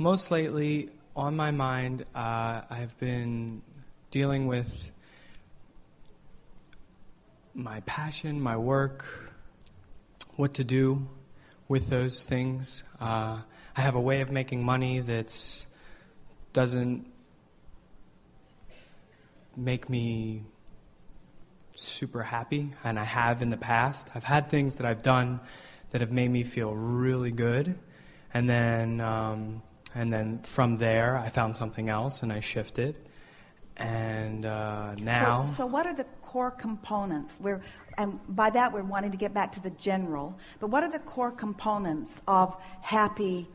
Most lately, on my mind, I've been dealing with my passion, my work, what to do with those things. I have a way of making money that doesn't make me super happy, and I have in the past. I've had things that I've done that have made me feel really good, and then from there I found something else and I shifted, and now. So what are the core components? And by that we're wanting to get back to the general, but what are the core components of happy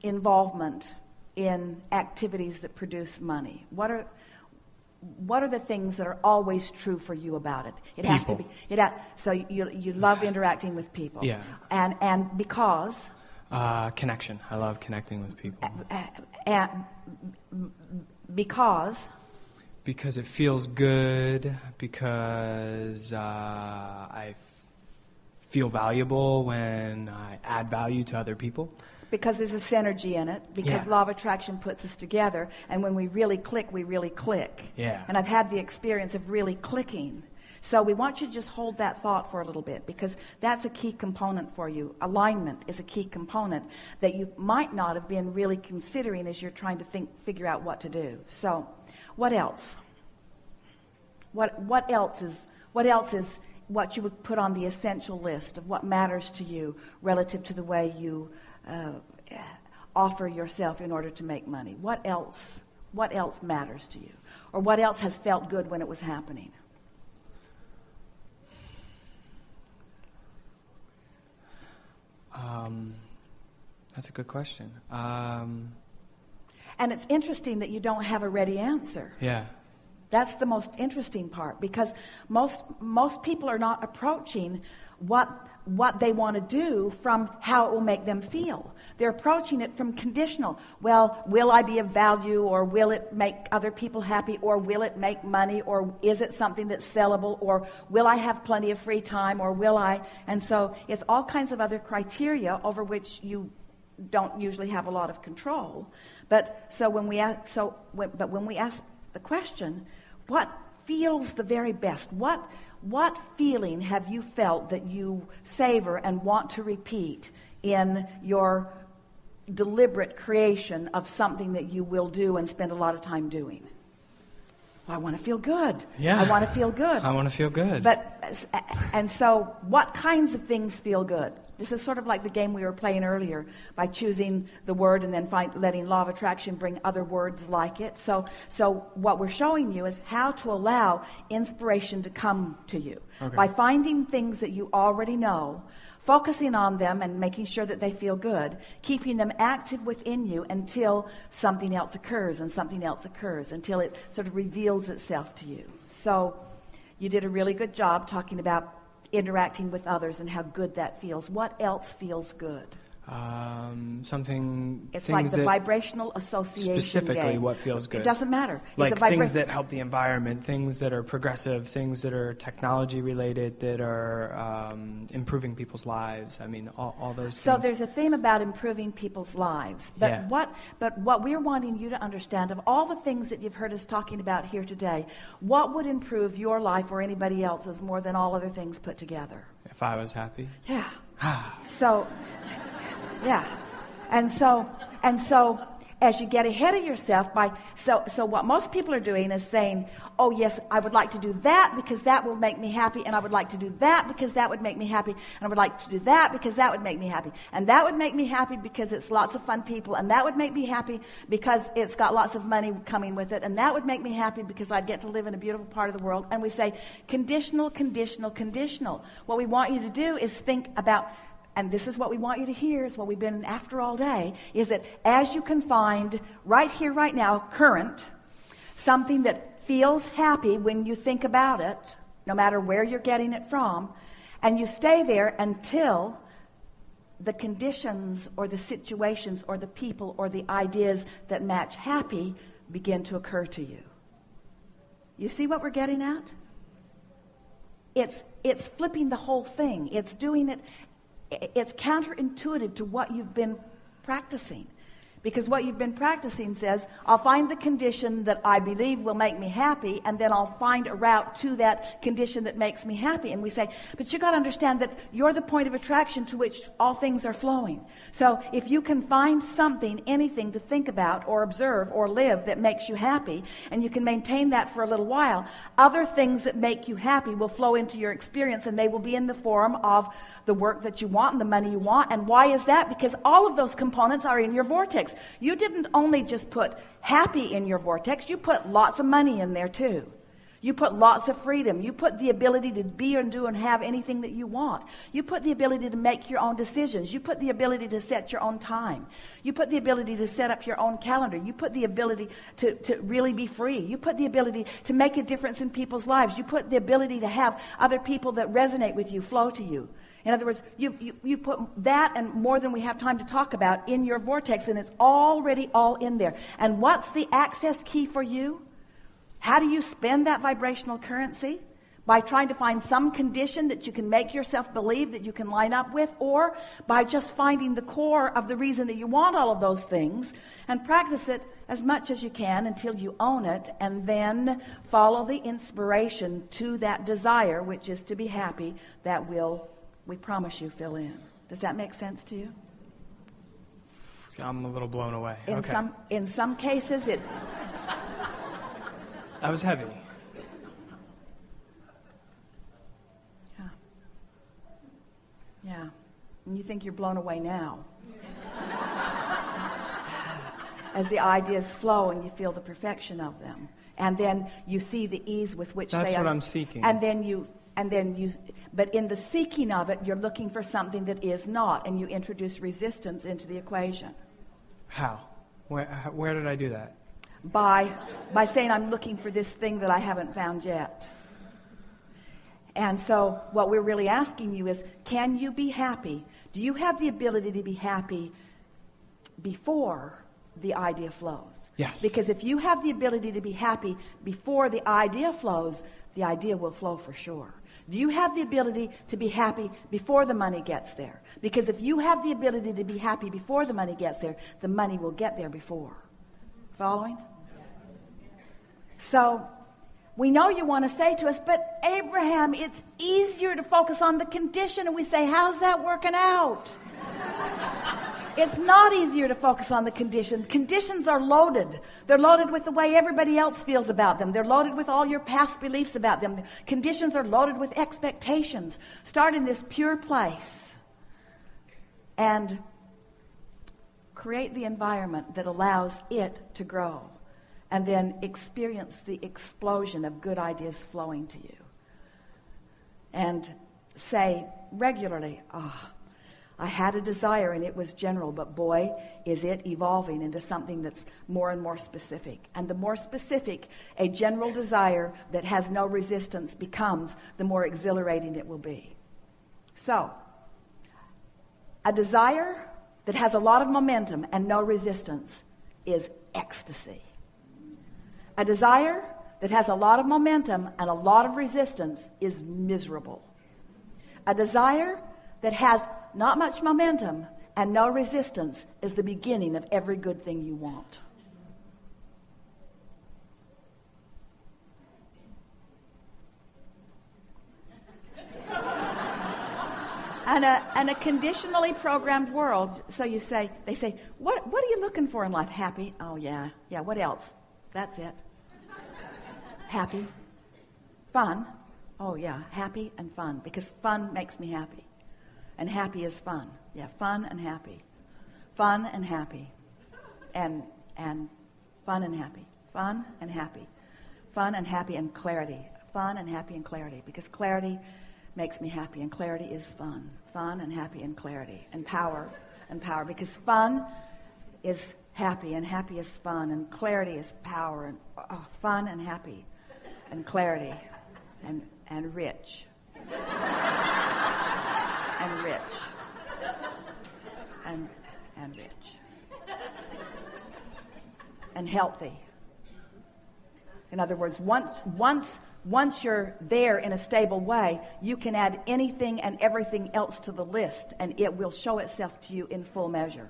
involvement in activities that produce money? What are the things that are always true for you about it? It people. Has to be. So you love interacting with people. Yeah. And because connection. I love connecting with people. Because it feels good. Because I feel valuable when I add value to other people. Because there's a synergy in it, because law of attraction puts us together, and when we really click, we really click. Yeah. And I've had the experience of really clicking. So we want you to just hold that thought for a little bit, because that's a key component for you. Alignment is a key component that you might not have been really considering as you're trying to figure out what to do. So what else? What else is what you would put on the essential list of what matters to you relative to the way you offer yourself in order to make money? What else matters to you? Or what else has felt good when it was happening? That's a good question. And it's interesting that you don't have a ready answer. Yeah. That's the most interesting part, because most people are not approaching what they want to do from how it will make them feel. They're approaching it from conditional. Well, will I be of value, or will it make other people happy, or will it make money, or is it something that's sellable, or will I have plenty of free time, or will I? And so it's all kinds of other criteria over which you don't usually have a lot of control. But when we ask the question, what feels the very best? What feeling have you felt that you savor and want to repeat in your deliberate creation of something that you will do and spend a lot of time doing? Well, I want to feel good. Yeah. I want to feel good. I want to feel good. And so what kinds of things feel good? This is sort of like the game we were playing earlier by choosing the word and then letting law of attraction bring other words like it. So what we're showing you is how to allow inspiration to come to you. Okay. By finding things that you already know, focusing on them and making sure that they feel good, keeping them active within you until something else occurs and something else occurs, until it sort of reveals itself to you. So you did a really good job talking about interacting with others and how good that feels. What else feels good? It's like the vibrational association specifically game. What feels good. It doesn't matter. Like things that help the environment, things that are progressive, things that are technology related, that are improving people's lives. I mean, all those things. So there's a theme about improving people's lives. But what we're wanting you to understand, of all the things that you've heard us talking about here today, what would improve your life or anybody else's more than all other things put together? If I was happy? Yeah. Yeah. And so as you get ahead of yourself so what most people are doing is saying, oh yes, I would like to do that because that will make me happy, and I would like to do that because that would make me happy, and I would like to do that because that would make me happy, and that would make me happy because it's lots of fun people, and that would make me happy because it's got lots of money coming with it, and that would make me happy because I'd get to live in a beautiful part of the world. And we say conditional, conditional, conditional. What we want you to do is think about, and this is what we want you to hear, is what we've been after all day, is that as you can find right here, right now, current, something that feels happy when you think about it, no matter where you're getting it from, and you stay there until the conditions or the situations or the people or the ideas that match happy begin to occur to you. You see what we're getting at? It's flipping the whole thing. It's doing it it's counterintuitive to what you've been practicing. Because what you've been practicing says, I'll find the condition that I believe will make me happy, and then I'll find a route to that condition that makes me happy. And we say, but you got to understand that you're the point of attraction to which all things are flowing. So if you can find something, anything to think about or observe or live that makes you happy, and you can maintain that for a little while, other things that make you happy will flow into your experience, and they will be in the form of the work that you want and the money you want. And why is that? Because all of those components are in your vortex. You didn't only just put happy in your vortex, you put lots of money in there too. You put lots of freedom. You put the ability to be and do and have anything that you want. You put the ability to make your own decisions. You put the ability to set your own time. You put the ability to set up your own calendar. You put the ability to really be free. You put the ability to make a difference in people's lives. You put the ability to have other people that resonate with you flow to you. In other words, you put that and more than we have time to talk about in your vortex, and it's already all in there. And what's the access key for you? How do you spend that vibrational currency? By trying to find some condition that you can make yourself believe that you can line up with, or by just finding the core of the reason that you want all of those things and practice it as much as you can until you own it, and then follow the inspiration to that desire, which is to be happy, that will, we promise you, fill in. Does that make sense to you? I'm a little blown away. In some cases, it... That was heavy. Yeah. And you think you're blown away now. As the ideas flow and you feel the perfection of them. And then you see the ease with which That's what I'm seeking. And then you, but in the seeking of it, you're looking for something that is not, and you introduce resistance into the equation. How? Where did I do that? By saying, I'm looking for this thing that I haven't found yet. And so what we're really asking you is, can you be happy? Do you have the ability to be happy before the idea flows? Yes. Because if you have the ability to be happy before the idea flows, the idea will flow for sure. Do you have the ability to be happy before the money gets there? Because if you have the ability to be happy before the money gets there, the money will get there before. Following? So, we know you want to say to us, but Abraham, it's easier to focus on the condition. And we say, how's that working out? It's not easier to focus on the condition. Conditions are loaded. They're loaded with the way everybody else feels about them. They're loaded with all your past beliefs about them. Conditions are loaded with expectations. Start in this pure place and create the environment that allows it to grow. And then experience the explosion of good ideas flowing to you. And say regularly, I had a desire and it was general, but boy, is it evolving into something that's more and more specific. And the more specific a general desire that has no resistance becomes, the more exhilarating it will be. So, a desire that has a lot of momentum and no resistance is ecstasy. A desire that has a lot of momentum and a lot of resistance is miserable. A desire that has not much momentum and no resistance is the beginning of every good thing you want. And a conditionally programmed world, so they say, what are you looking for in life? Happy? Oh, yeah, what else? That's it. Happy. Fun. Oh, yeah, happy and fun, because fun makes me happy. And happy is fun. Yeah, fun and happy. Fun and happy. And fun and happy. Fun and happy. Fun and happy and clarity. Fun and happy and clarity, because clarity makes me happy, and clarity is fun. Fun and happy and clarity. And power, because fun is happy, and happy is fun, and clarity is power, and fun and happy, and clarity, and rich, and rich, and rich, and healthy. In other words, once once you're there in a stable way, you can add anything and everything else to the list, and it will show itself to you in full measure.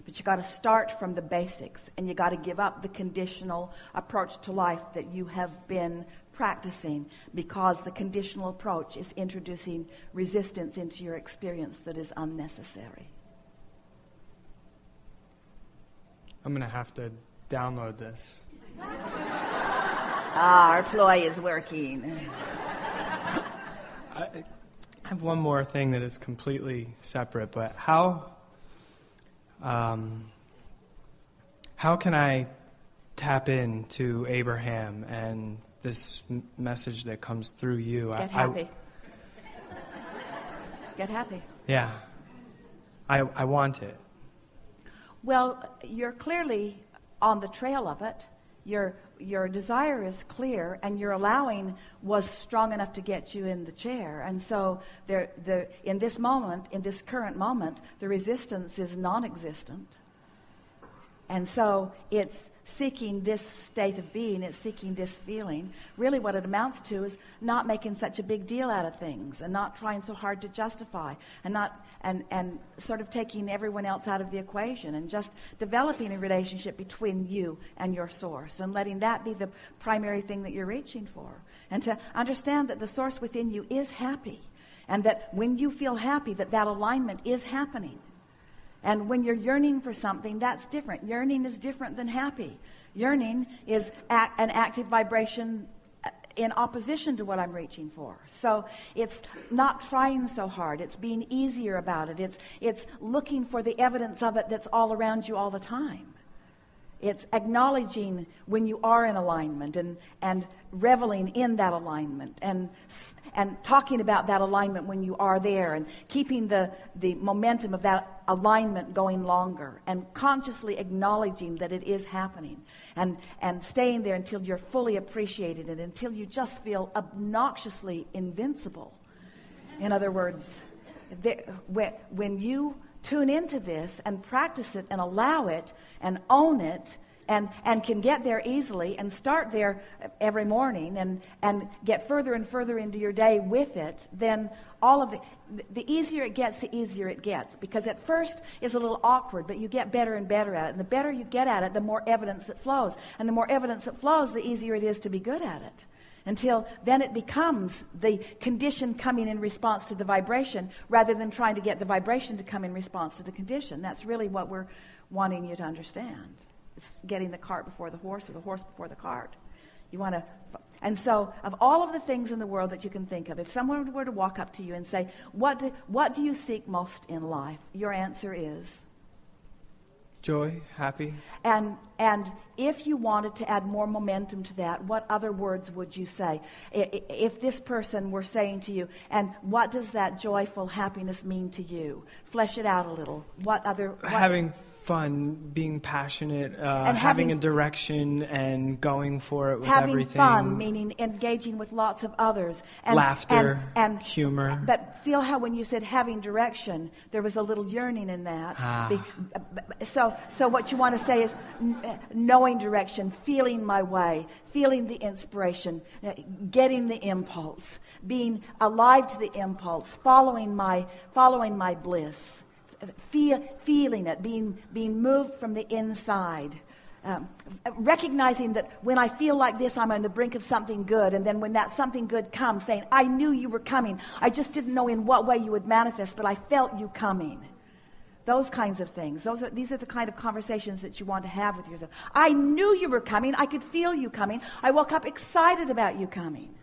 But you got to start from the basics, and you got to give up the conditional approach to life that you have been practicing, because the conditional approach is introducing resistance into your experience that is unnecessary. I'm going to have to download this. Our ploy is working. I have one more thing that is completely separate, but how can I tap into Abraham and this message that comes through you? Get happy. Get happy. Yeah. I want it. Well, you're clearly on the trail of it. Your desire is clear, and your allowing was strong enough to get you in the chair. And so in this moment, in this current moment, the resistance is non-existent. And so it's seeking this state of being, it's seeking this feeling. Really what it amounts to is not making such a big deal out of things, and not trying so hard to justify, and sort of taking everyone else out of the equation, and just developing a relationship between you and your source, and letting that be the primary thing that you're reaching for. And to understand that the source within you is happy, and that when you feel happy, that alignment is happening. And when you're yearning for something, that's different. Yearning is different than happy. Yearning is an active vibration in opposition to what I'm reaching for. So it's not trying so hard. It's being easier about it. It's looking for the evidence of it that's all around you all the time. It's acknowledging when you are in alignment, and reveling in that alignment, and talking about that alignment when you are there, and keeping the momentum of that alignment going longer, and consciously acknowledging that it is happening, and staying there until you're fully appreciated, and until you just feel obnoxiously invincible. In other words, when you tune into this and practice it and allow it and own it, and can get there easily and start there every morning, and get further and further into your day with it, then all of the easier it gets, the easier it gets. Because at first it's a little awkward, but you get better and better at it. And the better you get at it, the more evidence it flows. And the more evidence it flows, the easier it is to be good at it. Until then it becomes the condition coming in response to the vibration, rather than trying to get the vibration to come in response to the condition. That's really what we're wanting you to understand. It's getting the cart before the horse, or the horse before the cart. You want to, and so of all of the things in the world that you can think of, if someone were to walk up to you and say, what do you seek most in life? Your answer is? Joy, happy. And if you wanted to add more momentum to that, what other words would you say? If this person were saying to you, and what does that joyful happiness mean to you? Flesh it out a little. Having fun, being passionate, and having a direction, and going for it with everything. Having fun, meaning engaging with lots of others. And, laughter, and humor. But feel how when you said having direction, there was a little yearning in that. So what you want to say is knowing direction, feeling my way, feeling the inspiration, getting the impulse, being alive to the impulse, following my bliss. Feeling it, being moved from the inside, recognizing that when I feel like this, I'm on the brink of something good, and then when that something good comes, saying, I knew you were coming. I just didn't know in what way you would manifest, but I felt you coming. Those kinds of things. These are the kind of conversations that you want to have with yourself. I knew you were coming. I could feel you coming. I woke up excited about you coming.